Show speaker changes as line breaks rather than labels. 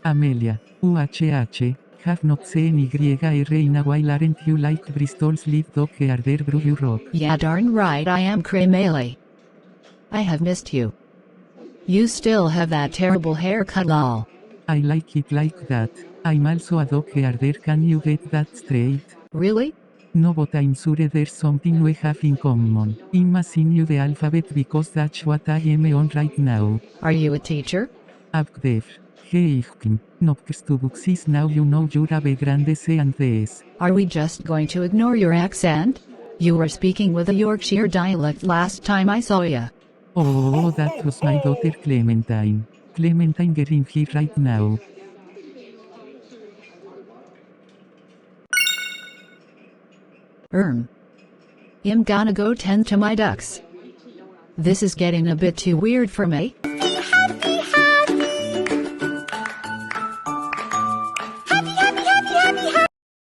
Amelia, UHH, have not seen YR in a while, aren't you like Bristol's lead dog Arder Brew Rock?
Yeah, darn right I am, Cremele. I have missed you. You still have that terrible haircut, lol.
I like it like that. I'm also a dog Arder, can you get that straight?
Really?
No, but I'm sure there's something we have in common. I'm missing you the alphabet because that's what I am on right now.
Are you a teacher?
Abgdev. Heichkim. Nopkstubuxis, now you know you're a grande C and Ds.
Are we just going to ignore your accent? You were speaking with a Yorkshire dialect last time I saw ya.
Oh, that was my daughter Clementine. Clementine getting here right now.
I'm gonna go tend to my ducks. This is getting a bit too weird for me.